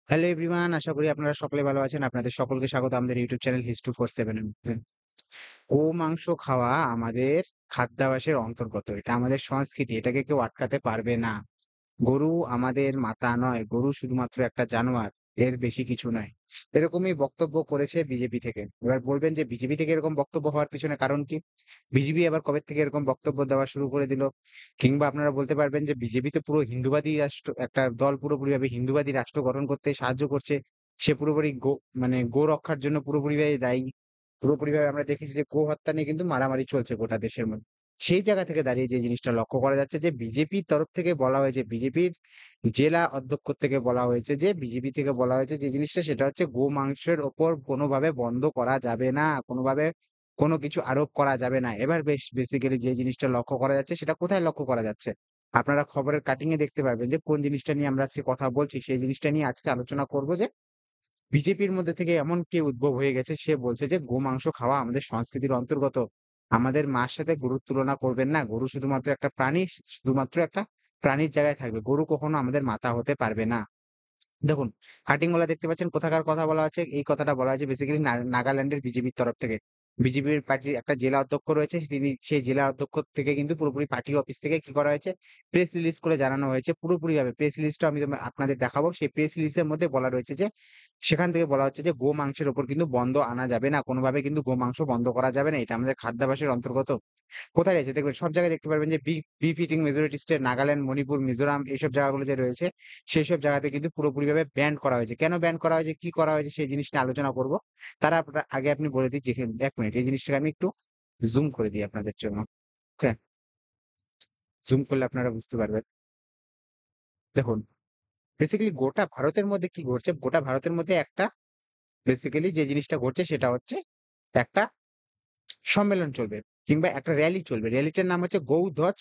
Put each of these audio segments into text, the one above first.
Hello everyone, আশা করি আপনারা সকলে ভালো আছেন। আপনাদের সকলকে স্বাগত আমাদের ইউটিউব চ্যানেল হিস্টু 47 এর মধ্যে। গোমাংস খাওয়া আমাদের খাদ্যাভ্যাসের অন্তর্গত। এটা আমাদের সংস্কৃতি। এটাকে কেউ আটকাতে পারবে না। গরু আমাদের মাতা নয়, গরু শুধুমাত্র একটা জানোয়ার, এর বেশি কিছু নয়। এরকমই বক্তব্য করেছে বিজেপি থেকে। এবার বলবেন যে বিজেপি থেকে এরকম বক্তব্য হওয়ার পিছনে কারণ কি? বিজেপি আবার কবে থেকে এরকম বক্তব্য দেওয়া শুরু করে দিল? কিংবা আপনারা বলতে পারবেন যে বিজেপি তো পুরো হিন্দুবাদী রাষ্ট্র, একটা দল পুরোপুরিভাবে হিন্দুবাদী রাষ্ট্র গঠন করতে সাহায্য করছে। সে পুরোপুরি গো রক্ষার জন্য পুরোপুরিভাবে দায়ী। পুরোপুরিভাবে আমরা দেখেছি যে গো হত্যা নিয়ে কিন্তু মারামারি চলছে গোটা দেশের মধ্যে। সেই জায়গা থেকে দাঁড়িয়ে যে জিনিসটা লক্ষ্য করা যাচ্ছে যে বিজেপির তরফ থেকে বলা হয়েছে, বিজেপির জেলা অধ্যক্ষ থেকে বলা হয়েছে, যে বিজেপি থেকে বলা হয়েছে যে জিনিসটা, সেটা হচ্ছে গোমাংসের ওপর কোনোভাবে বন্ধ করা যাবে না, কোনোভাবে কোনো কিছু আরোপ করা যাবে না। এবার বেসিক্যালি যে জিনিসটা লক্ষ্য করা যাচ্ছে, সেটা কোথায় লক্ষ্য করা যাচ্ছে? আপনারা খবরের কাটিং এ দেখতে পারবেন যে কোন জিনিসটা নিয়ে আমরা আজকে কথা বলছি। সেই জিনিসটা নিয়ে আজকে আলোচনা করব যে বিজেপির মধ্যে থেকে এমন কে উদ্ভব হয়ে গেছে, সে বলছে যে গোমাংস খাওয়া আমাদের সংস্কৃতির অন্তর্গত। আমাদের মার সাথে গরুর তুলনা করবেন না। গরু শুধুমাত্র একটা প্রাণী, শুধুমাত্র একটা প্রাণীর জায়গায় থাকবে। গরু কখনো আমাদের মাতা হতে পারবে না। দেখুন, কাটিং গুলা দেখতে পাচ্ছেন, কোথাকার কথা বলা হচ্ছে? এই কথাটা বলা হয়েছে বেসিক্যালি নাগাল্যান্ডের বিজেপির তরফ থেকে। বিজেপির পার্টির একটা জেলা অধ্যক্ষ রয়েছে, তিনি সেই জেলা অধ্যক্ষ থেকে কিন্তু পুরোপুরি পার্টি অফিস থেকে কি করা হয়েছে, প্রেস রিলিজ করে জানানো হয়েছে। পুরোপুরি ভাবে প্রেস রিলিজটা আমি আপনাদের দেখাবো। সেই প্রেস রিলিজের মধ্যে বলা রয়েছে যে, সেখান থেকে বলা হচ্ছে যে গো মাংসের উপর কিন্তু বন্ধ আনা যাবে না, কোনোভাবে কিন্তু গো মাংস বন্ধ করা যাবে না, এটা আমাদের খাদ্যাভ্যাসের অন্তর্গত। কোথায় রয়েছে দেখবেন, সব জায়গায় দেখতে পারবেন যে beef eating majority state Nagaland, Manipur, Mizoram, এইসব জায়গাগুলো যে রয়েছে, সেই সব জায়গাতে কিন্তু পুরোপুরিভাবে ব্যান করা হয়েছে। কেন ব্যান করা হয়েছে, কি করা হয়েছে, সেই জিনিস নিয়ে আলোচনা করব। আগে আপনি বলে দিই যে, 1 মিনিট, এই জিনিসটাকে আমি একটু জুম করে দিই আপনাদের জন্য। হ্যাঁ, জুম করলে আপনারা বুঝতে পারবেন। দেখুন, বেসিক্যালি গোটা ভারতের মধ্যে কি ঘটছে, গোটা ভারতের মধ্যে একটা বেসিক্যালি যে জিনিসটা ঘটছে, সেটা হচ্ছে একটা সম্মেলন চলবে কিংবা একটা র্যালি চলবে। র্যালিটার নাম হচ্ছে গৌধ্বজ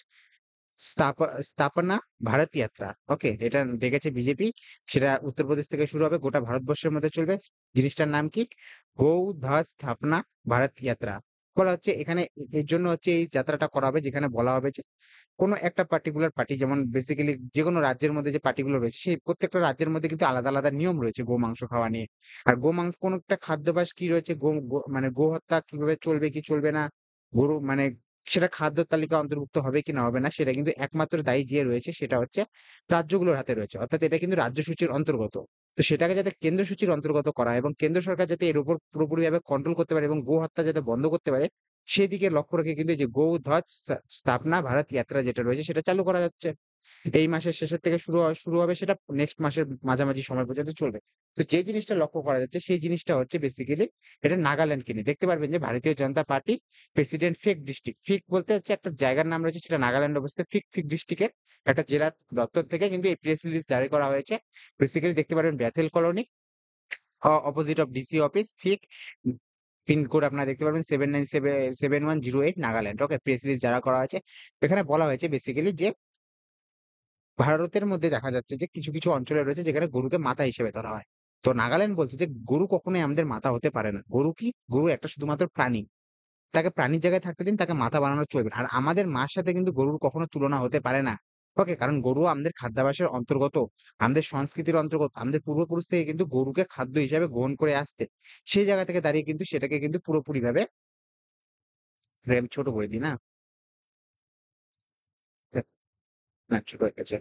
স্থাপনা ভারত যাত্রা। ওকে, এটা ডেকেছে বিজেপি। সেটা উত্তরপ্রদেশ থেকে শুরু হবে, গোটা ভারতবর্ষের মধ্যে চলবে। জিনিসটার নাম কি? গৌ ধ্বজ স্থাপনা ভারত যাত্রা। বলা হচ্ছে এখানে এর জন্য হচ্ছে এই যাত্রাটা করা হবে, যেখানে বলা হবে যে কোনো একটা পার্টিকুলার পার্টি, যেমন বেসিক্যালি যে কোনো রাজ্যের মধ্যে যে পার্টিগুলো রয়েছে, সেই প্রত্যেকটা রাজ্যের মধ্যে কিন্তু আলাদা আলাদা নিয়ম রয়েছে গোমাংস খাওয়া নিয়ে। আর গোমাংস কোন একটা খাদ্যাভ্যাস কি রয়েছে, মানে গো হত্যা কিভাবে চলবে কি চলবে না, গরু মানে সেটা খাদ্য তালিকা অন্তর্ভুক্ত হবে কি না হবে না, সেটা কিন্তু একমাত্র দায়ী যে রয়েছে, সেটা হচ্ছে রাজ্যগুলোর হাতে রয়েছে। অর্থাৎ এটা কিন্তু রাজ্য সূচির অন্তর্গত। তো সেটাকে যাতে কেন্দ্র সূচির অন্তর্গত করা হয় এবং কেন্দ্র সরকার যাতে এর উপর পুরোপুরিভাবে কন্ট্রোল করতে পারে এবং গো হত্যা যাতে বন্ধ করতে পারে, সেদিকে লক্ষ্য রেখে কিন্তু এই যে গৌ ধ্বজ স্থাপনা ভারত যাত্রা যেটা রয়েছে, সেটা চালু করা যাচ্ছে। এই মাসের শেষের থেকে শুরু হবে, সেটা নেক্সট মাসের মাঝামাঝি সময় পর্যন্ত চলবে। তো যে জিনিসটা লক্ষ্য করা যাচ্ছে, সেই জিনিসটা হচ্ছে বেসিক্যালি এটা নাগাল্যান্ডকে নিয়ে। দেখতে পারবেন যে ভারতীয় জনতা পার্টি প্রেসিডেন্ট ফিক ডিস্ট্রিক্ট, ফিক বলতে হচ্ছে একটা জায়গার নাম রয়েছে, সেটা নাগাল্যান্ড অবস্থিত। ফিক ফিক ডিস্ট্রিক্টের একটা জেলা দপ্তর থেকে কিন্তু এই প্রেস রিলিজ জারি করা হয়েছে। বেসিক্যালি দেখতে পারবেন Bethell colony, opposite of DC office, ফিক। পিনকোড আপনারা দেখতে পারবেন 797108 নাগাল্যান্ড। ওকে, প্রেস রিলিজ যারা করা হয়েছে, এখানে বলা হয়েছে বেসিক্যালি যে ভারতের মধ্যে দেখা যাচ্ছে যে কিছু কিছু অঞ্চলে রয়েছে যেখানে গরুকে মাতা হিসেবে ধরা হয়। তো নাগাল্যান্ড বলছে যে গরু কখনোই আমাদের মাতা হতে পারে না। গরু কি? গরু একটা শুধুমাত্র প্রাণী। তাকে প্রাণীর জায়গায় থাকতে দিন, তাকে মাথা বানানো চলবে না। আর আমাদের মার সাথে কিন্তু গরুর কখনো তুলনা হতে পারে না। ওকে, কারণ গরু আমাদের খাদ্যাভ্যাসের অন্তর্গত, আমাদের সংস্কৃতির অন্তর্গত। আমাদের পূর্বপুরুষ থেকে কিন্তু গরুকে খাদ্য হিসাবে গ্রহণ করে আসছে। সেই জায়গা থেকে দাঁড়িয়ে কিন্তু সেটাকে কিন্তু পুরোপুরিভাবে আমি ছোট করে দিই না? না, ছোট হয়ে গেছে।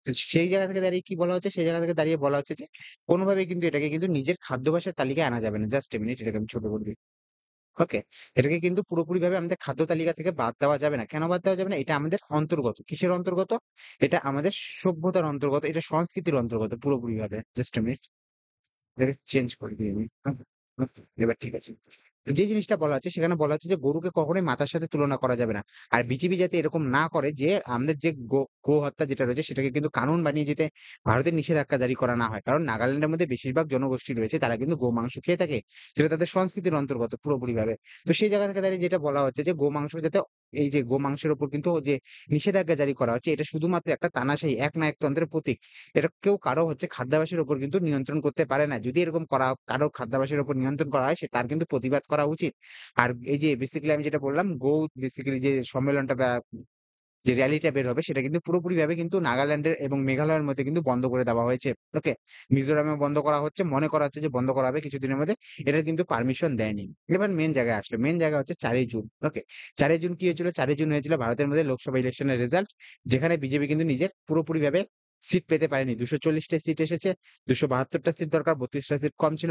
তো সেই জায়গা থেকে দাঁড়িয়ে কি বলা হচ্ছে? সেই জায়গা থেকে দাঁড়িয়ে বলা হচ্ছে যে কোনভাবেই কিন্তু এটাকে কিন্তু নিজের খাদ্যাভ্যাসের তালিকায় আনা যাবে না। জাস্ট a মিনিট, এটাকে আমি ছোট করে দিই। ওকে? এটাকে কিন্তু পুরোপুরিভাবে আমাদের খাদ্য তালিকা থেকে বাদ দেওয়া যাবে না। কেন বাদ দেওয়া যাবে না? এটা আমাদের অন্তর্গত। কিসের অন্তর্গত? এটা আমাদের সভ্যতার অন্তর্গত, এটা সংস্কৃতির অন্তর্গত পুরোপুরিভাবে। জাস্ট a মিনিট, এটাকে চেঞ্জ করে দিই আমি। এবার ঠিক আছে। যে জিনিসটা বলা হচ্ছে, সেখানে বলা হচ্ছে যে গরুকে কখনোই মাতার সাথে তুলনা করা যাবে না। আর বিজেপি যাতে এরকম না করে যে আমাদের যে গো হত্যা যেটা রয়েছে, সেটাকে কিন্তু কানুন বানিয়ে যেতে ভারতের নিষেধাজ্ঞা জারি করা না হয়। কারণ নাগাল্যান্ডের মধ্যে বেশিরভাগ জনগোষ্ঠী রয়েছে, তারা কিন্তু গোমাংস খেয়ে থাকে। সেটা তাদের সংস্কৃতির অন্তর্গত পুরোপুরিভাবে। তো সেই জায়গা থেকে দাঁড়িয়ে যেটা বলা হচ্ছে যে গোমাংস যাতে, এই যে গোমাংসের উপর কিন্তু যে নিষেধাজ্ঞা জারি করা হচ্ছে, এটা শুধুমাত্র একটা তানাশাই, একনায়কতন্ত্রের প্রতীক। এটা কেউ কারো হচ্ছে খাদ্যাভ্যাসের উপর কিন্তু নিয়ন্ত্রণ করতে পারে না। যদি এরকম কারো খাদ্যাভ্যাসের উপর নিয়ন্ত্রণ করা হয়, তার কিন্তু প্রতিবাদ করা উচিত। আর এই যে বেসিক্যালি আমি যেটা বললাম, বেসিক্যালি যে সম্মেলনটা যে র‍্যালিটা বের হবে সেটা কিন্তু পুরোপুরিভাবে কিন্তু নাগাল্যান্ডের এবং মেঘালয়ের মধ্যে কিন্তু বন্ধ করে দেওয়া হয়েছে। ওকে? মিজোরামেও বন্ধ করা হচ্ছে। মনে করা হচ্ছে যে বন্ধ করা হবে কিছুদিনের মধ্যে। এটার কিন্তু পারমিশন দেয়নি। এবার মেইন জায়গায় আসলো। মেইন জায়গা হচ্ছে ৪ই জুন। ওকে? ৪ই জুন কি হয়েছিল? ৪ই জুন হয়েছিল ভারতের মধ্যে লোকসভা ইলেকশনের রেজাল্ট। যেখানে বিজেপি কিন্তু নিজের পুরোপুরিভাবে সিট পেতে পারেনি। ২৪০ টা সিট এসেছে। ২৭২ টা সিট দরকার, ৩২ টা সিট কম ছিল।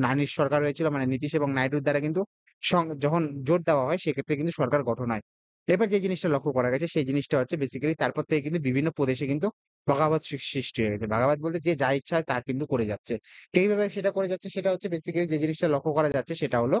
নানির সরকার হয়েছিল মানে নীতিশ এবং নাইডুর দ্বারা কিন্তু যখন জোট দেওয়া হয় সেক্ষেত্রে কিন্তু সরকার গঠন হয়। এবার যে জিনিসটা লক্ষ্য করা গেছে সেই জিনিসটা হচ্ছে বেসিক্যালি তারপর থেকে কিন্তু বিভিন্ন প্রদেশে কিন্তু বগাবত সৃষ্টি হয়ে গেছে। বাগাবাদ বলতে যে যা ইচ্ছা তা কিন্তু করে যাচ্ছে। কিভাবে সেটা করে যাচ্ছে সেটা হচ্ছে বেসিক্যালি যে জিনিসটা লক্ষ্য করা যাচ্ছে সেটা হলো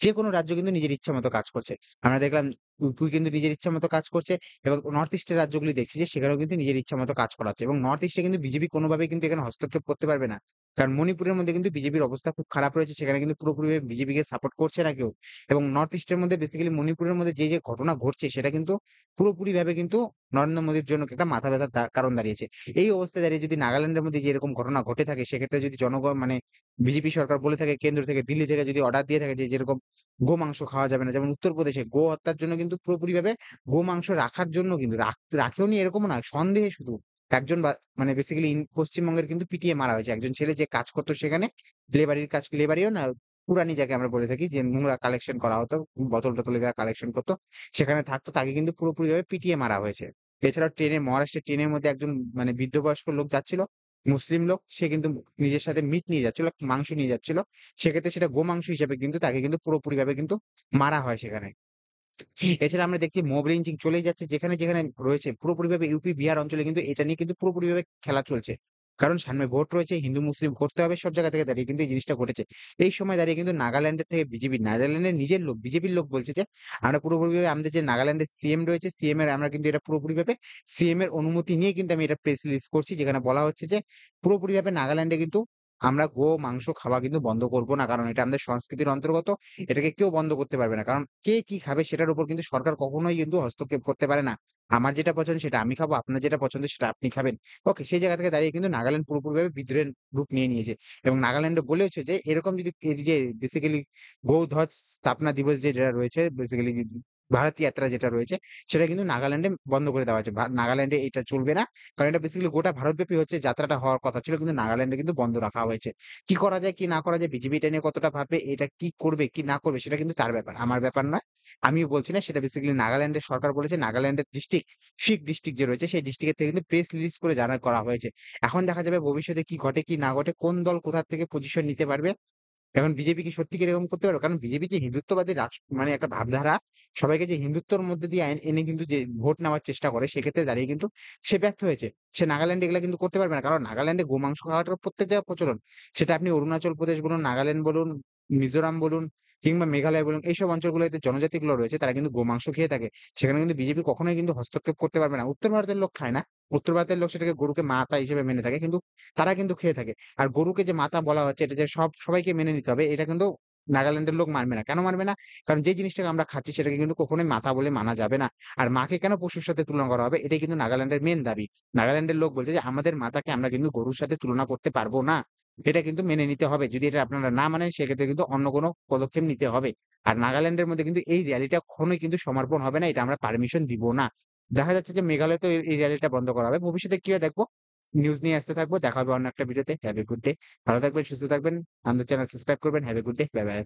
যেকোনো রাজ্য কিন্তু নিজের ইচ্ছামত কাজ করছে। আমরা দেখলাম ইউপি কিন্তু নিজের ইচ্ছামত কাজ করছে এবং নর্থ ইস্টের রাজ্যগুলি দেখছি যে সেখানেও কিন্তু নিজের ইচ্ছামত কাজ করাচ্ছে এবং নর্থ ইস্টে কিন্তু বিজেপি কোনোভাবেই কিন্তু এখানে হস্তক্ষেপ করতে পারবে না। কারণ মণিপুরের মধ্যে কিন্তু বিজেপির অবস্থা খুব খারাপ রয়েছে। সেখানে কিন্তু পুরোপুরিভাবে বিজেপিকে সাপোর্ট করছে না কেউ। এবং নর্থ ইস্টের মধ্যে বেসিক্যালি মণিপুরের মধ্যে যে ঘটনা ঘটছে সেটা কিন্তু পুরোপুরিভাবে কিন্তু নরেন্দ্র মোদির জন্য একটা মাথা ব্যাথার কারণ দাঁড়িয়েছে। এই অবস্থায় দাঁড়িয়ে যদি নাগাল্যান্ডের মধ্যে যে এরকম ঘটনা ঘটে থাকে সেক্ষেত্রে যদি জনগণ মানে বিজেপি সরকার বলে থাকে কেন্দ্র থেকে দিল্লি থেকে যদি অর্ডার দিয়ে থাকে যে যেরকম গোমাংস খাওয়া যাবে না। যেমন উত্তরপ্রদেশে গো হত্যার জন্য কিন্তু পুরোপুরিভাবে গোমাংস রাখার জন্য কিন্তু রাখেওনি এরকমও না। সন্দেহে শুধু একজন মানে বেসিক্যালি পশ্চিমবঙ্গের কিন্তু পিটিয়ে মারা হয়েছে। একজন ছেলে যে কাজ করতো সেখানে লেবারির কাজ লেবারিও না পুরানি যাকে আমরা বলে থাকি যে নোংরা কালেকশন করা হতো, বোতল-টোতল এগুলা কালেকশন করতো। সেখানে থাকতো তাকে কিন্তু পুরোপুরিভাবে পিটিয়ে মারা হয়েছে। এছাড়াও মহারাষ্ট্রের ট্রেনের মধ্যে একজন মানে বৃদ্ধ বয়স্ক লোক যাচ্ছিল, মুসলিম লোক। সে কিন্তু নিজের সাথে মিট নিয়ে যাচ্ছিল, মাংস নিয়ে যাচ্ছিল। সেক্ষেত্রে সেটা গোমাংস হিসেবে কিন্তু তাকে কিন্তু পুরোপুরিভাবে কিন্তু মারা হয় সেখানে। এছাড়া আমরা দেখছি মব লিঞ্চিং চলেই যাচ্ছে যেখানে রয়েছে পুরোপুরিভাবে ইউপি, বিহার অঞ্চলে কিন্তু এটা নিয়ে কিন্তু পুরোপুরিভাবে খেলা চলছে। কারণ সামনে ভোট রয়েছে, হিন্দু মুসলিম করতে হবে সব জায়গা থেকে দাঁড়িয়ে কিন্তু এই জিনিসটা ঘটেছে। এই সময় দাঁড়িয়ে কিন্তু নাগাল্যান্ডের থেকে নাগাল্যান্ডের নিজের লোক, বিজেপির লোক বলছে যে আমরা পুরোপুরিভাবে আমাদের যে নাগাল্যান্ডের সিএম রয়েছে, সিএম এর আমরা কিন্তু এটা পুরোপুরিভাবে সিএম এর অনুমতি নিয়ে কিন্তু আমি এটা প্রেস রিলিজ করছি। যেখানে বলা হচ্ছে যে পুরোপুরিভাবে নাগাল্যান্ডে কিন্তু আমরা মাংস খাওয়া কিন্তু বন্ধ করব না। কারণ এটা আমাদের সংস্কৃতির অন্তর্গত। এটাকে কেউ বন্ধ করতে পারবে না। কারণ কে কি খাবে সেটার উপর কিন্তু সরকার কখনোই কিন্তু হস্তক্ষেপ করতে পারে না। আমার যেটা পছন্দ সেটা আমি খাবো, আপনার যেটা পছন্দ সেটা আপনি খাবেন। ওকে, সেই জায়গা থেকে দাঁড়িয়ে কিন্তু নাগাল্যান্ড পুরোপুরিভাবে বিদ্রোহের রূপ নিয়ে নিয়েছে। এবং নাগাল্যান্ডও বলেওছে যে এরকম যদি এই যে বেসিক্যালি গো-ধ্বজ স্থাপনা দিবস যেটা রয়েছে বেসিক্যালি ভারত যাত্রা যেটা রয়েছে সেটা কিন্তু নাগাল্যান্ডে বন্ধ করে দেওয়া হয়েছে। নাগাল্যান্ডে এটা চলবে না। কারণ এটা বেসিক্যালি গোটা ভারতব্যাপী হচ্ছে যাত্রাটা হওয়ার কথা ছিল কিন্তু নাগাল্যান্ডে কিন্তু বন্ধ রাখা হয়েছে। কি করা যায়, কি না করা যায়, বিজেপি এটা নিয়ে কতটা ভাববে, এটা কি করবে, কি না করবে সেটা কিন্তু তার ব্যাপার। আমার ব্যাপার নয়। আমিও বলছি না, সেটা বেসিক্যালি নাগাল্যান্ডের সরকার বলেছে নাগাল্যান্ডের ফিক ডিস্ট্রিক্ট যে রয়েছে সেই ডিস্ট্রিক্টের থেকে কিন্তু প্রেস রিলিজ করে করা হয়েছে। এখন দেখা যাবে ভবিষ্যতে কি ঘটে কি না ঘটে, কোন দল কোথা থেকে পজিশন নিতে পারবে। এখন বিজেপি কি সত্যি কি এরকম করতে পারবে? কারণ বিজেপি যে হিন্দুত্ববাদী মানে একটা ভাবধারা, সবাইকে যে হিন্দুত্বর মধ্যে দিয়ে এনে কিন্তু যে ভোট নেওয়ার চেষ্টা করে সেক্ষেত্রে দাঁড়িয়ে কিন্তু সে ব্যর্থ হয়েছে। সে নাগাল্যান্ডে এগুলা কিন্তু করতে পারবে না। কারণ নাগাল্যান্ডে গোমাংস খাওয়াটার প্রত্যেক জায়গায় প্রচলন। সেটা আপনি অরুণাচল প্রদেশ বলুন, নাগাল্যান্ড বলুন, মিজোরাম বলুন কিংবা মেঘালয় বলুন, এইসব অঞ্চলগুলোতে জনজাতিগুলো রয়েছে তারা কিন্তু গোমাংস খেয়ে থাকে। সেখানে কিন্তু বিজেপি কখনোই কিন্তু হস্তক্ষেপ করতে পারবে না। উত্তর ভারতের লোক খায় না। উত্তর ভারতের লোক সেটাকে গরুকে মাতা হিসেবে মেনে থাকে। কিন্তু তারা কিন্তু খেয়ে থাকে। আর গরুকে যে মাতা বলা হচ্ছে এটা যে সবাইকে মেনে নিতে হবে এটা কিন্তু নাগাল্যান্ডের লোক মানবে না। কেন মানবে না? কারণ যে জিনিসটাকে আমরা খাচ্ছি সেটাকে কিন্তু কখনোই মাতা বলে মানা যাবে না। আর মাকে কেন পশুর সাথে তুলনা করা হবে এটাই কিন্তু নাগাল্যান্ডের মেইন দাবি। নাগাল্যান্ডের লোক বলছে যে আমাদের মাতাকে আমরা কিন্তু গরুর সাথে তুলনা করতে পারবো না। এটা কিন্তু মেনে নিতে হবে। যদি এটা আপনারা না মানেন সেক্ষেত্রে কিন্তু অন্য কোনো পদক্ষেপ নিতে হবে। আর নাগাল্যান্ডের মধ্যে কিন্তু এই র‍্যালিটা কখনোই কিন্তু সমর্পণ হবে না। এটা আমরা পারমিশন দিব না। দেখা যাচ্ছে যে মেঘালয়তেও এই র‍্যালিটা বন্ধ করা হবে। ভবিষ্যতে কি হয় দেখব। নিউজ নিয়ে আসতে থাকবো। দেখা হবে অন্য একটা ভিডিওতে। Have a good day. ভালো থাকবেন, সুস্থ থাকবেন। আমাদের চ্যানেল সাবস্ক্রাইব করবেন। Have a good day. Bye, by.